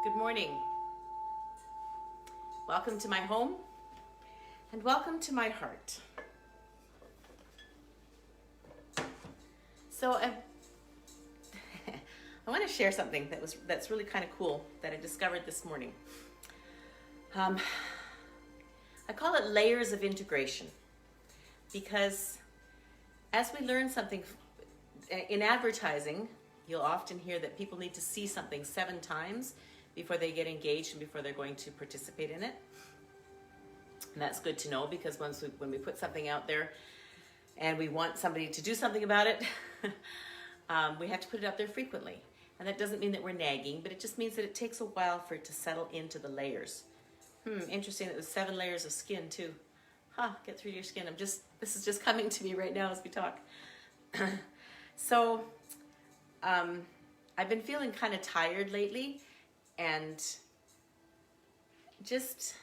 Good morning. Welcome to my home and welcome to my heart. So I want to share something that's really kind of cool that I discovered this morning. I call it layers of integration because as we learn something in advertising, you'll often hear that people need to see something 7 times before they get engaged and before they're going to participate in it. And that's good to know because when we put something out there and we want somebody to do something about it, we have to put it out there frequently. And that doesn't mean that we're nagging, but it just means that it takes a while for it to settle into the layers. Interesting that there's 7 layers of skin too. Get through your skin. This is just coming to me right now as we talk. So, I've been feeling kind of tired lately and just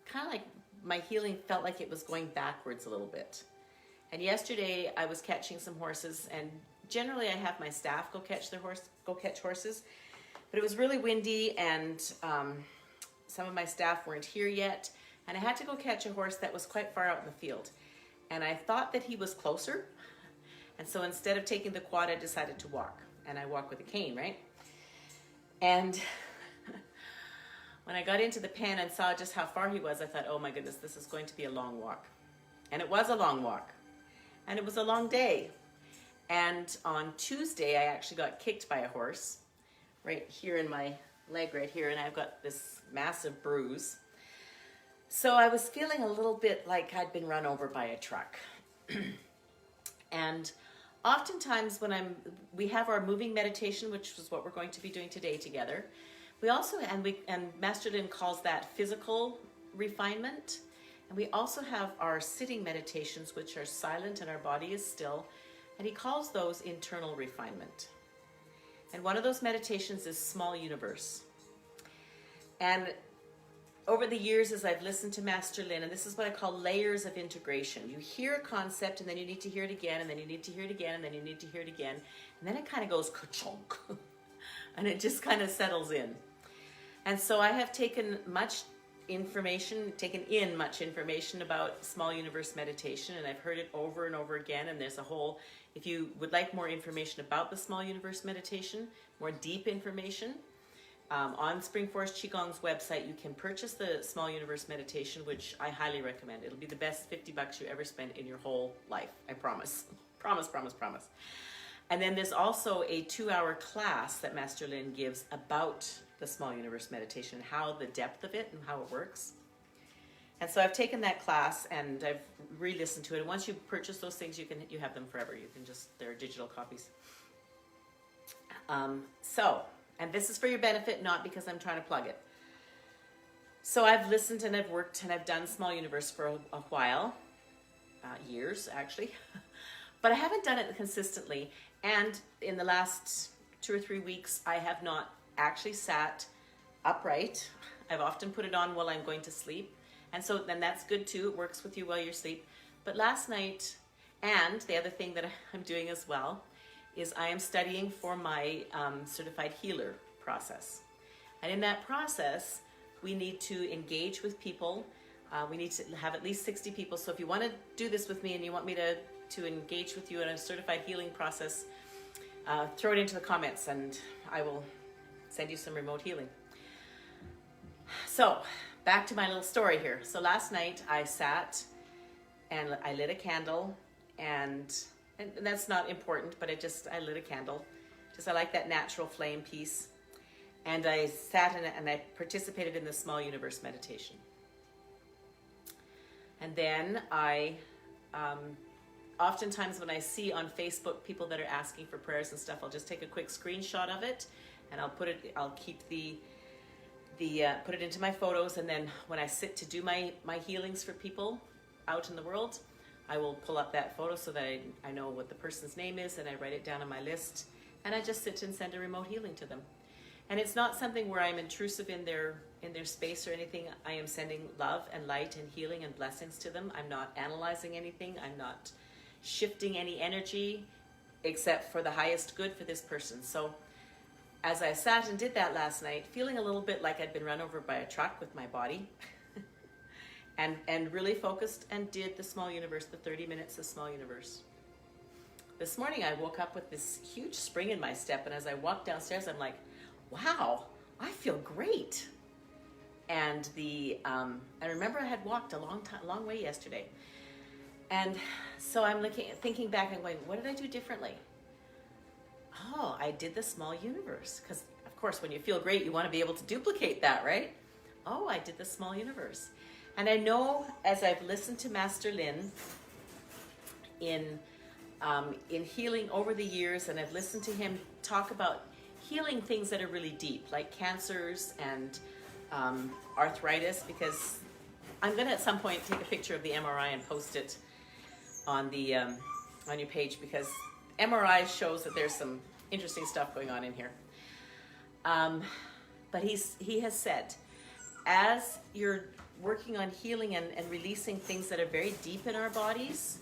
kind of like my healing felt like it was going backwards a little bit. And yesterday I was catching some horses, and generally I have my staff go catch horses, but it was really windy and some of my staff weren't here yet, and I had to go catch a horse that was quite far out in the field. And I thought that he was closer, and so instead of taking the quad, I decided to walk. And I walk with a cane, right? And when I got into the pen and saw just how far he was, I thought, oh my goodness, this is going to be a long walk. And it was a long walk. And it was a long day. And on Tuesday, I actually got kicked by a horse right here in my leg right here, and I've got this massive bruise. So I was feeling a little bit like I'd been run over by a truck. And oftentimes when we have our moving meditation, which is what we're going to be doing today together. We also, and Master Lin calls that physical refinement. And we also have our sitting meditations, which are silent and our body is still. And he calls those internal refinement. And one of those meditations is small universe. And over the years, as I've listened to Master Lin, and this is what I call layers of integration. You hear a concept, and then you need to hear it again, and then you need to hear it again, and then you need to hear it again. And then it kind of goes ka-chunk, and it just kind of settles in. And so I have taken in much information about small universe meditation, and I've heard it over and over again, and there's a whole, if you would like more information about the small universe meditation, more deep information, on Spring Forest Qigong's website, you can purchase the Small Universe Meditation, which I highly recommend. It'll be the best $50 you ever spent in your whole life. I promise. Promise, promise, promise. And then there's also a 2-hour class that Master Lin gives about the Small Universe Meditation, how the depth of it and how it works. And so I've taken that class and I've re-listened to it. And once you purchase those things, you have them forever. They're digital copies. And this is for your benefit, not because I'm trying to plug it. So I've listened and I've worked and I've done Small Universe for a while, years actually, but I haven't done it consistently. And in the last 2 or 3 weeks, I have not actually sat upright. I've often put it on while I'm going to sleep. And so then that's good too. It works with you while you're asleep. But last night, and the other thing that I'm doing as well, is I am studying for my certified healer process. And in that process, we need to engage with people. We need to have at least 60 people. So if you want to do this with me and you want me to engage with you in a certified healing process, throw it into the comments and I will send you some remote healing. So back to my little story here. So last night I sat and I lit a candle, and that's not important, but I lit a candle. I like that natural flame piece. And I sat in it and I participated in the Small Universe Meditation. And then oftentimes when I see on Facebook people that are asking for prayers and stuff, I'll just take a quick screenshot of it and I'll keep put it into my photos. And then when I sit to do my healings for people out in the world, I will pull up that photo so that I know what the person's name is, and I write it down on my list, and I just sit and send a remote healing to them. And it's not something where I'm intrusive in their space or anything. I am sending love and light and healing and blessings to them. I'm not analyzing anything. I'm not shifting any energy except for the highest good for this person. So as I sat and did that last night, feeling a little bit like I'd been run over by a truck with my body, and really focused and did the small universe, the 30 minutes of small universe. This morning I woke up with this huge spring in my step, and as I walked downstairs, I'm like, wow, I feel great. And I remember I had walked a long way yesterday. And so I'm thinking back and going, what did I do differently? Oh, I did the small universe. Because, of course, when you feel great, you want to be able to duplicate that, right? Oh, I did the small universe. And I know, as I've listened to Master Lin in healing over the years, and I've listened to him talk about healing things that are really deep, like cancers and arthritis, because I'm going to at some point take a picture of the MRI and post it on the on your page, because MRI shows that there's some interesting stuff going on in here. But he has said, as you're working on healing and releasing things that are very deep in our bodies,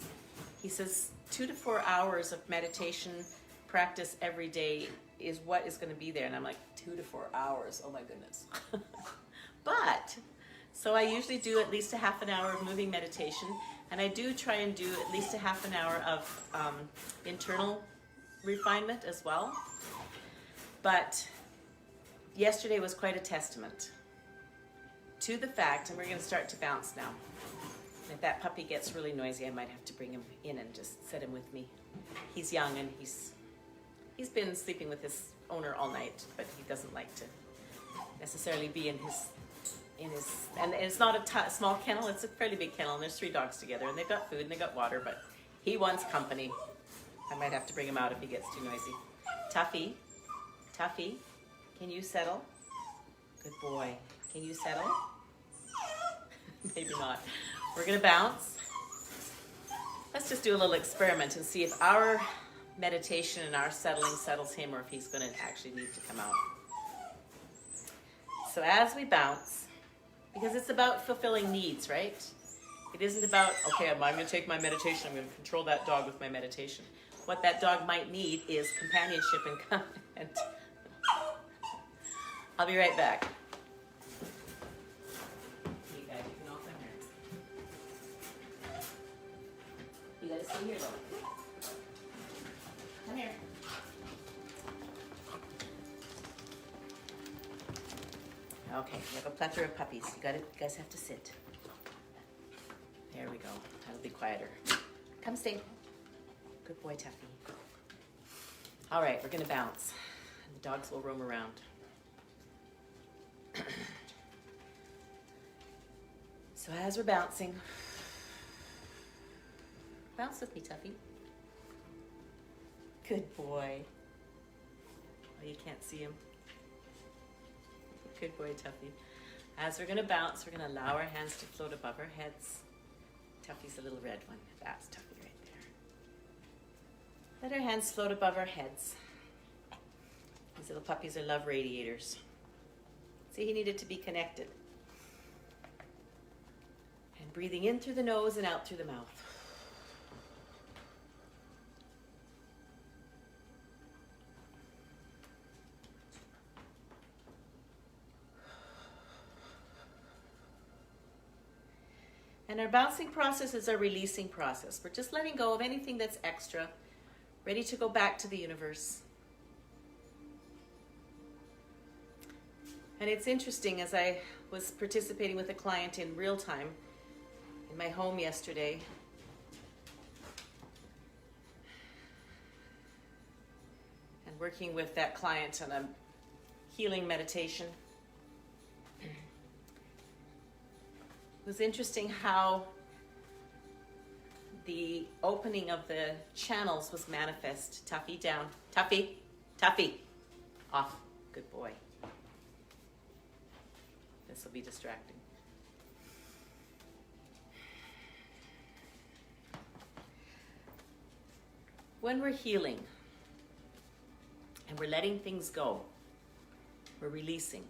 he says 2 to 4 hours of meditation practice every day is what is going to be there. And I'm like, 2 to 4 hours, oh my goodness. But so I usually do at least a half an hour of moving meditation, and I do try and do at least a half an hour of internal refinement as well. But yesterday was quite a testament to the fact, and we're going to start to bounce now. If that puppy gets really noisy, I might have to bring him in and just set him with me. He's young, and he's been sleeping with his owner all night, but he doesn't like to necessarily be in his, and it's not a small kennel, it's a fairly big kennel, and there's 3 dogs together, and they've got food and they've got water, but he wants company. I might have to bring him out if he gets too noisy. Tuffy, can you settle? Good boy. Can you settle? Maybe not. We're gonna bounce. Let's just do a little experiment and see if our meditation and our settling settles him, or if he's gonna actually need to come out. So as we bounce, because it's about fulfilling needs, right? It isn't about, okay, I'm going to take my meditation, I'm going to control that dog with my meditation. What that dog might need is companionship and I'll be right back. You guys, you can all come here. You gotta stay here though. Come here. Okay, we have a plethora of puppies. You guys have to sit. There we go. That'll be quieter. Come stay. Good boy, Tuffy. All right, we're gonna bounce. The dogs will roam around. So as we're bouncing, bounce with me, Tuffy. Good boy. Oh, you can't see him. Good boy, Tuffy. As we're going to bounce, we're going to allow our hands to float above our heads. Tuffy's the little red one. That's Tuffy right there. Let our hands float above our heads. These little puppies are love radiators. See, he needed to be connected. And breathing in through the nose and out through the mouth. And our bouncing process is our releasing process. We're just letting go of anything that's extra, ready to go back to the universe. And it's interesting, as I was participating with a client in real time in my home yesterday, and working with that client on a healing meditation. It was interesting how the opening of the channels was manifest. Tuffy, down. Tuffy, Tuffy, off. Good boy. This will be distracting. When we're healing and we're letting things go, we're releasing.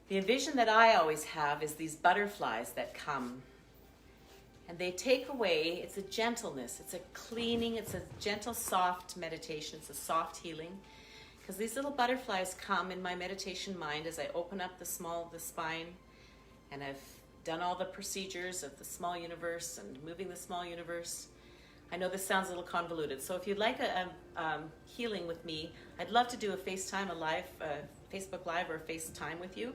The vision that I always have is these butterflies that come And they take away, it's a gentleness, it's a cleaning, it's a gentle, soft meditation, it's a soft healing. Because these little butterflies come in my meditation mind as I open up the spine, and I've done all the procedures of the small universe and moving the small universe. I know this sounds a little convoluted, so if you'd like a healing with me, I'd love to do a FaceTime, Facebook Live or FaceTime with you.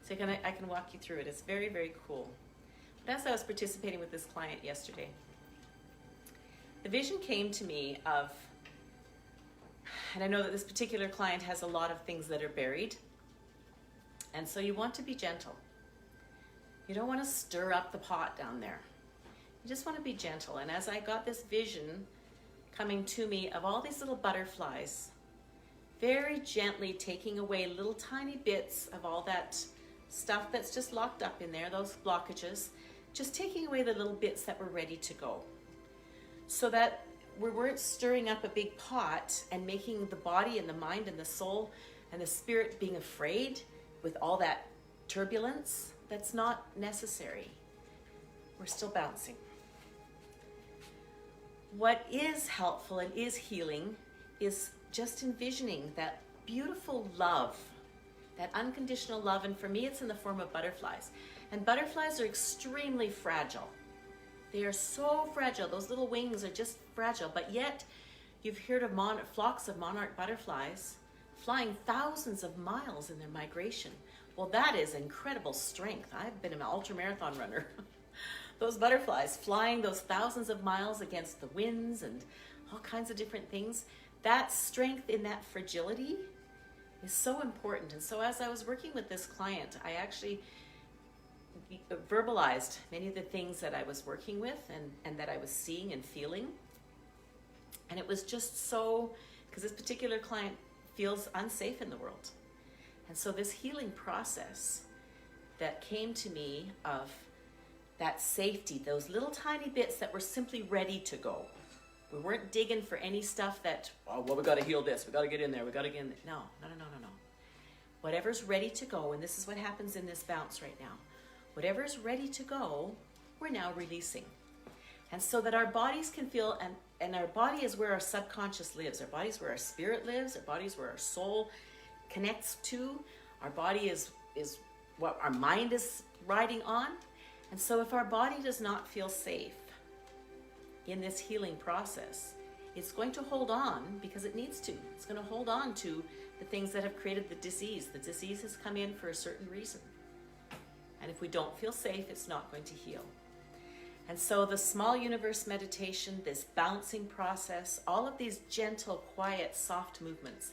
So I can walk you through it. It's very, very cool. But as I was participating with this client yesterday, the vision came to me of, and I know that this particular client has a lot of things that are buried, and so you want to be gentle. You don't want to stir up the pot down there. You just want to be gentle. And as I got this vision coming to me of all these little butterflies, very gently taking away little tiny bits of all that stuff that's just locked up in there, those blockages, just taking away the little bits that were ready to go. So that we weren't stirring up a big pot and making the body and the mind and the soul and the spirit being afraid with all that turbulence. That's not necessary. We're still bouncing. What is helpful and is healing is just envisioning that beautiful love, that unconditional love. And for me, it's in the form of butterflies. And butterflies are extremely fragile. They are so fragile. Those little wings are just fragile. But yet, you've heard of flocks of monarch butterflies flying thousands of miles in their migration. Well, that is incredible strength. I've been an ultramarathon runner. Those butterflies flying those thousands of miles against the winds and all kinds of different things. That strength in that fragility is so important. And so as I was working with this client, I actually verbalized many of the things that I was working with and that I was seeing and feeling. And it was just so, because this particular client feels unsafe in the world. And so this healing process that came to me of that safety, those little tiny bits that were simply ready to go. We weren't digging for any stuff that, oh, well, we got to heal this, we got to get in there, we got to get in there. No. Whatever's ready to go, and this is what happens in this bounce right now. Whatever's ready to go, we're now releasing. And so that our bodies can feel, and our body is where our subconscious lives. Our body is where our spirit lives. Our body is where our soul connects to. Our body is what our mind is riding on. And so if our body does not feel safe in this healing process, it's going to hold on because it needs to. It's going to hold on to the things that have created the disease. The disease has come in for a certain reason. And if we don't feel safe, it's not going to heal. And so the small universe meditation, this bouncing process, all of these gentle, quiet, soft movements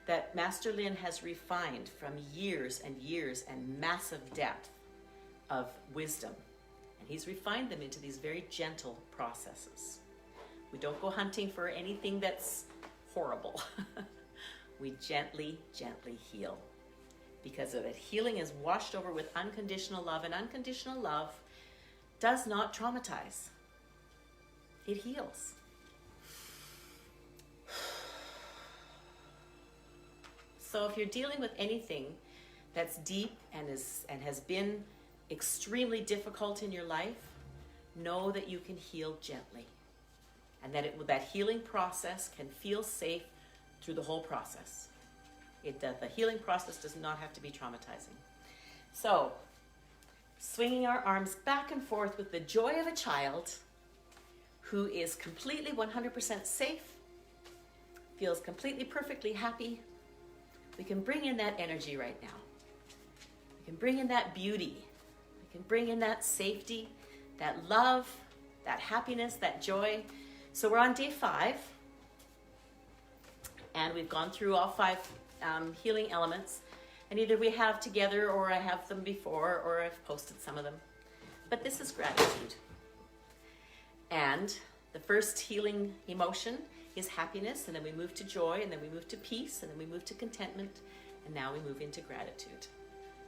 that Master Lin has refined from years and years and massive depth of wisdom. And he's refined them into these very gentle processes. We don't go hunting for anything that's horrible. We gently, gently heal. Because of it, healing is washed over with unconditional love, and unconditional love does not traumatize. It heals. So if you're dealing with anything that's deep and has been extremely difficult in your life, know that you can heal gently, and that that healing process can feel safe through the whole process. The healing process does not have to be traumatizing. So, swinging our arms back and forth with the joy of a child who is completely 100% safe, feels completely perfectly happy. We can bring in that energy right now. We can bring in that beauty. We can bring in that safety, that love, that happiness, that joy. So we're on day 5, and we've gone through all 5 healing elements, and either we have together or I have them before or I've posted some of them. But this is gratitude. And the first healing emotion is happiness, and then we move to joy, and then we move to peace, and then we move to contentment, and now we move into gratitude.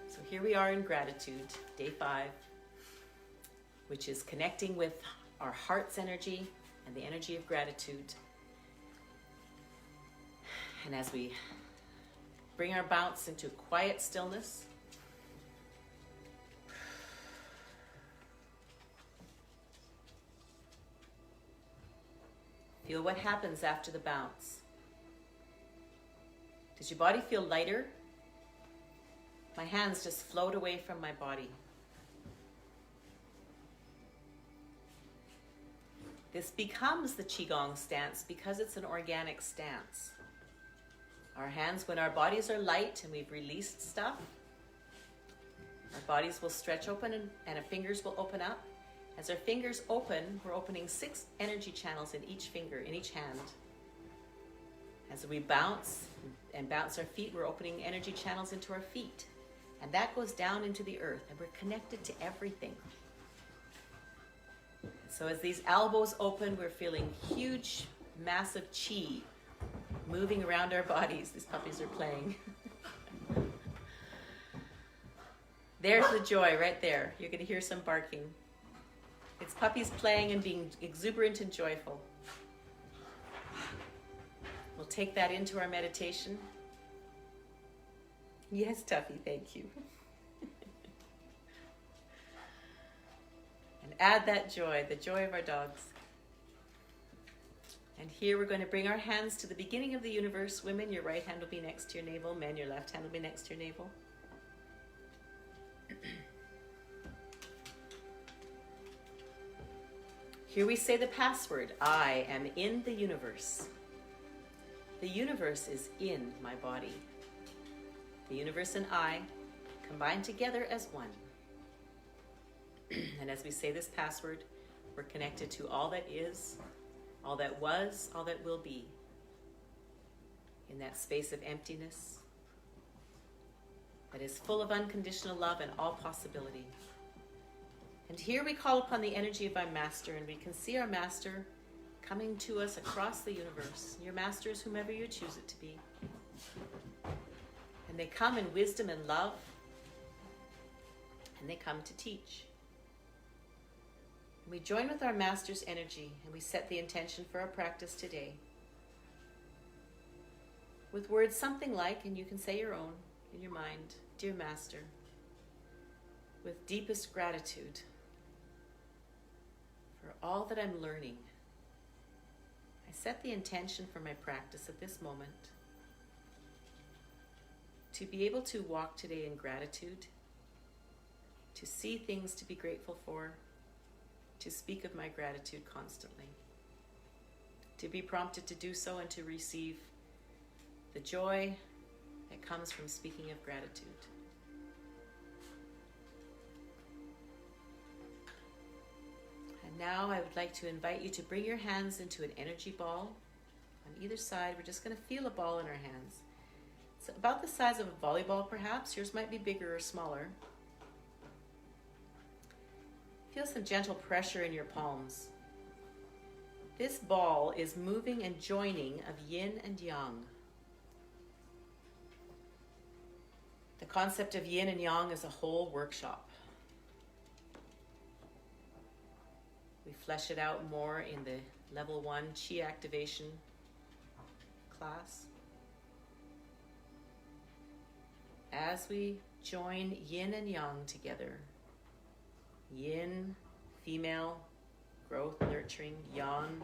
So here we are in gratitude, day 5, which is connecting with our heart's energy and the energy of gratitude. And as we bring our bounce into quiet stillness, Feel what happens after the bounce. Does your body feel lighter? My hands just float away from my body. This becomes the Qigong stance because it's an organic stance. Our hands, when our bodies are light and we've released stuff, our bodies will stretch open and our fingers will open up. As our fingers open, we're opening 6 energy channels in each finger, in each hand. As we bounce and bounce our feet, we're opening energy channels into our feet. And that goes down into the earth, and we're connected to everything. So as these elbows open, we're feeling huge, massive chi moving around our bodies. These puppies are playing. There's the joy right there. You're going to hear some barking. It's puppies playing and being exuberant and joyful. We'll take that into our meditation. Yes, Tuffy, thank you. And add that joy, the joy of our dogs. And here we're going to bring our hands to the beginning of the universe. Women, your right hand will be next to your navel. Men, your left hand will be next to your navel. Here we say the password, I am in the universe. The universe is in my body. The universe and I combine together as one. And as we say this password, we're connected to all that is, all that was, all that will be. In that space of emptiness that is full of unconditional love and all possibility. And here we call upon the energy of our master, and we can see our master coming to us across the universe. Your master is whomever you choose it to be. And they come in wisdom and love, and they come to teach. We join with our master's energy, and we set the intention for our practice today with words something like, and you can say your own in your mind, dear master, with deepest gratitude for all that I'm learning, I set the intention for my practice at this moment to be able to walk today in gratitude, to see things to be grateful for, to speak of my gratitude constantly, to be prompted to do so and to receive the joy that comes from speaking of gratitude. And now I would like to invite you to bring your hands into an energy ball on either side. We're just going to feel a ball in our hands. It's about the size of a volleyball, perhaps. Yours might be bigger or smaller. Feel some gentle pressure in your palms. This ball is moving and joining of yin and yang. The concept of yin and yang is a whole workshop. We flesh it out more in the level 1 Qi activation class. As we join yin and yang together, yin, female, growth, nurturing, yang,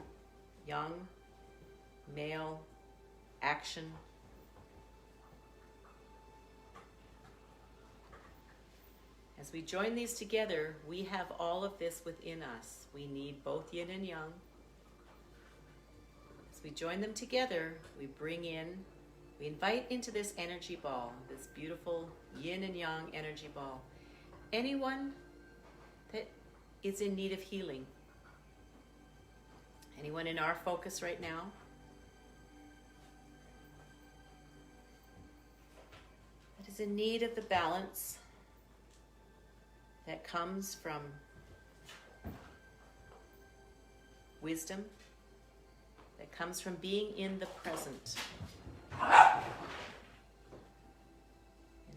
young, male, action. As we join these together, we have all of this within us. We need both yin and yang. As we join them together, we bring in, we invite into this energy ball, this beautiful yin and yang energy ball, anyone that is in need of healing. Anyone in our focus right now? That is in need of the balance that comes from wisdom, that comes from being in the present, in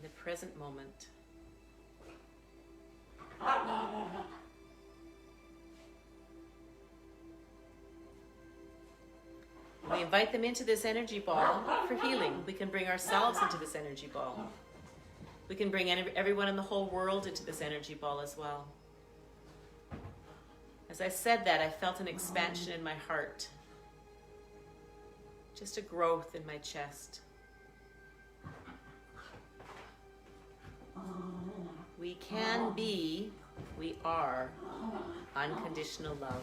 the present moment. We invite them into this energy ball for healing. We can bring ourselves into this energy ball. We can bring everyone in the whole world into this energy ball as well. As I said that, I felt an expansion in my heart. just a growth in my chest. We can be, we are unconditional love.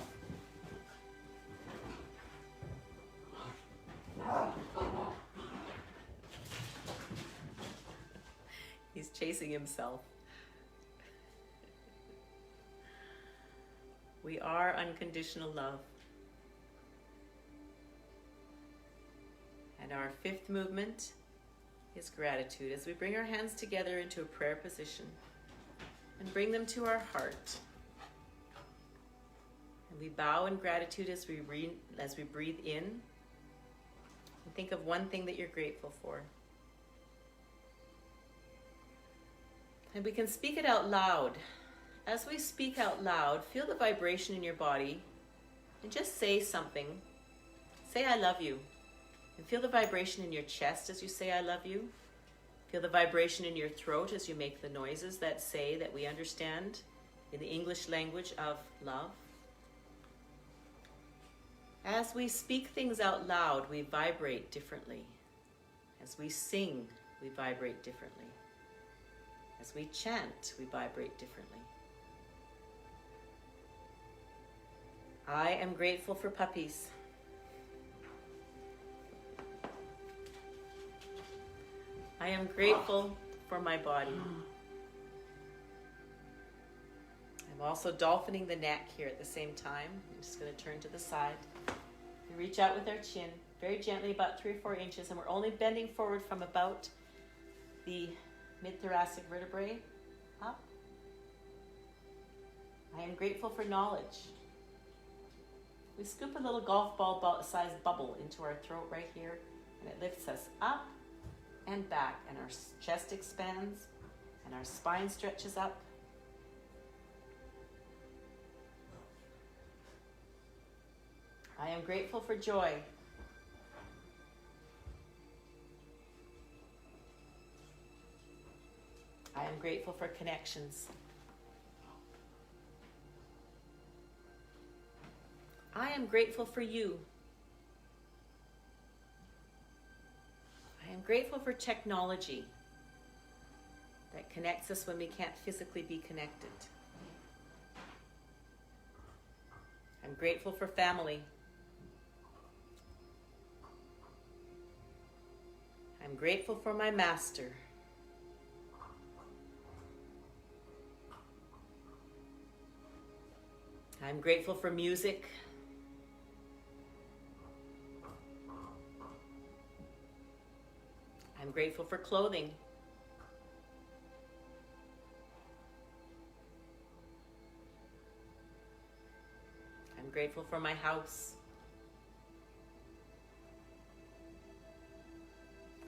He's chasing himself. We are unconditional love. And our fifth movement is gratitude, as we bring our hands together into a prayer position and bring them to our heart. And we bow in gratitude as we breathe in. And think of one thing that you're grateful for. And we can speak it out loud. As we speak out loud, feel the vibration in your body and just say something. Say, I love you. And feel the vibration in your chest as you say, I love you. Feel the vibration in your throat as you make the noises that say that we understand in the English language of love. As we speak things out loud, we vibrate differently. As we sing, we vibrate differently. As we chant, we vibrate differently. I am grateful for puppies. I am grateful for my body. I'm also dolphining the neck here at the same time. I'm just going to turn to the side. We reach out with our chin very gently, about 3 or 4 inches, and we're only bending forward from about the mid-thoracic vertebrae up. I am grateful for knowledge. We scoop a little golf ball sized bubble into our throat right here, and it lifts us up and back, and our chest expands and our spine stretches up. I am grateful for joy. I am grateful for connections. I am grateful for you. I am grateful for technology that connects us when we can't physically be connected. I'm grateful for family. I'm grateful for my master. I'm grateful for music. I'm grateful for clothing. I'm grateful for my house.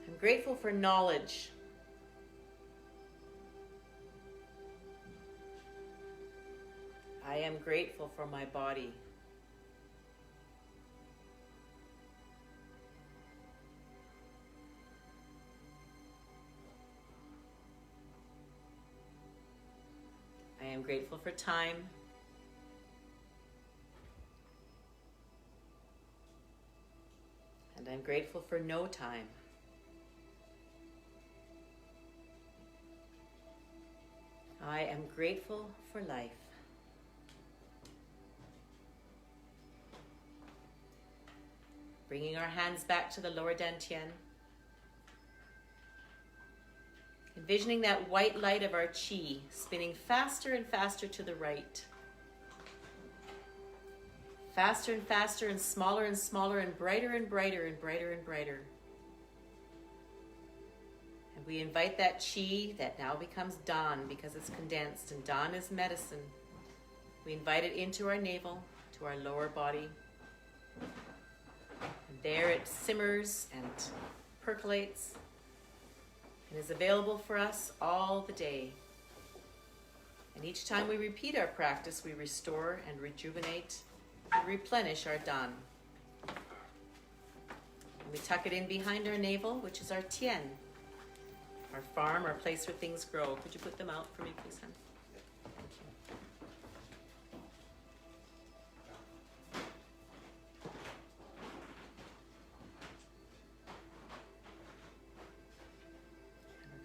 I'm grateful for knowledge. I am grateful for my body. I am grateful for time. And I'm grateful for no time. I am grateful for life. Bringing our hands back to the lower dantian. Envisioning that white light of our chi spinning faster and faster to the right. Faster and faster and smaller and brighter and brighter and brighter and brighter. And we invite that chi that now becomes Dan because it's condensed, and Dan is medicine. We invite it into our navel, to our lower body. And there it simmers and percolates and is available for us all the day. And each time we repeat our practice, we restore and rejuvenate and replenish our Dan. And we tuck it in behind our navel, which is our tien, our farm, our place where things grow. Could you put them out for me, please, hon? Thank you.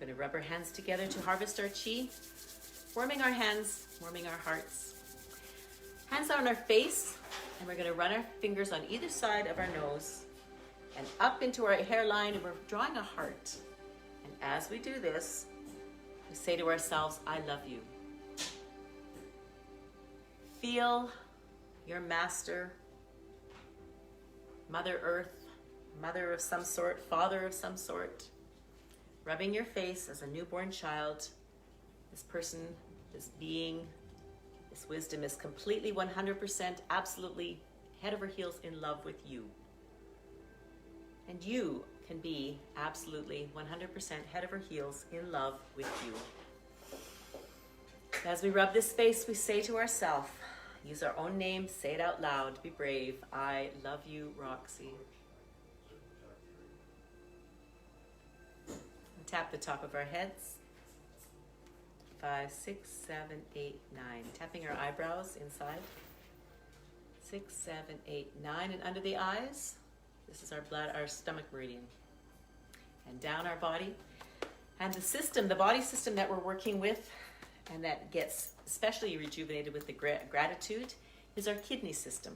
We're going to rub our hands together to harvest our chi, warming our hands, warming our hearts. Hands on our face, and we're going to run our fingers on either side of our nose and up into our hairline, and we're drawing a heart. And as we do this, we say to ourselves, I love you. Feel your master, Mother Earth, mother of some sort, father of some sort, rubbing your face as a newborn child. This person, this being, this wisdom is completely 100% absolutely head over heels in love with you. And you can be absolutely 100% head over heels in love with you. As we rub this face, we say to ourselves, use our own name, say it out loud, be brave. I love you, Roxy. And tap the top of our heads. 5, 6, 7, 8, 9. Tapping our eyebrows inside. 6, 7, 8, 9. And under the eyes, this is our stomach meridian. And down our body. And the system, the body system that we're working with, and that gets especially rejuvenated with the gratitude, is our kidney system.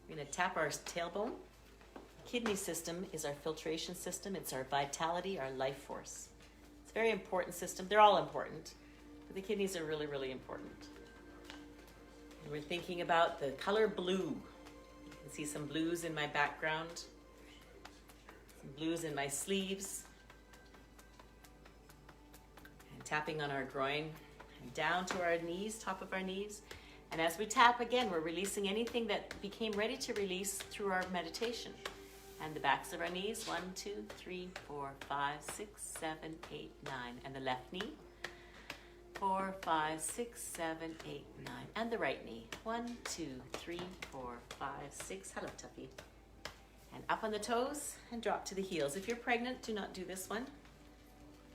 We're going to tap our tailbone. Kidney system is our filtration system. It's our vitality, our life force. It's a very important system. They're all important, but the kidneys are really, really important. And we're thinking about the color blue. You can see some blues in my background, some blues in my sleeves, and tapping on our groin. Down to our knees, top of our knees. And as we tap again, we're releasing anything that became ready to release through our meditation. And the backs of our knees, 1, 2, 3, 4, 5, 6, 7, 8, 9. And the left knee, 4, 5, 6, 7, 8, 9. And the right knee, 1, 2, 3, 4, 5, 6. Hello, Tuffy. And up on the toes and drop to the heels. If you're pregnant, do not do this one.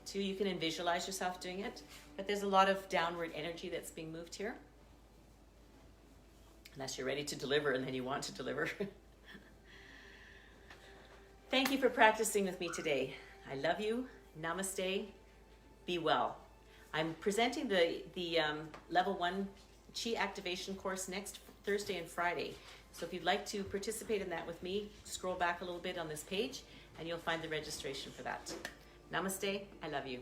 2, you can visualize yourself doing it, but there's a lot of downward energy that's being moved here. Unless you're ready to deliver and then you want to deliver. Thank you for practicing with me today. I love you. Namaste. Be well. I'm presenting the level 1 Chi activation course next Thursday and Friday. So if you'd like to participate in that with me, scroll back a little bit on this page and you'll find the registration for that. Namaste. I love you.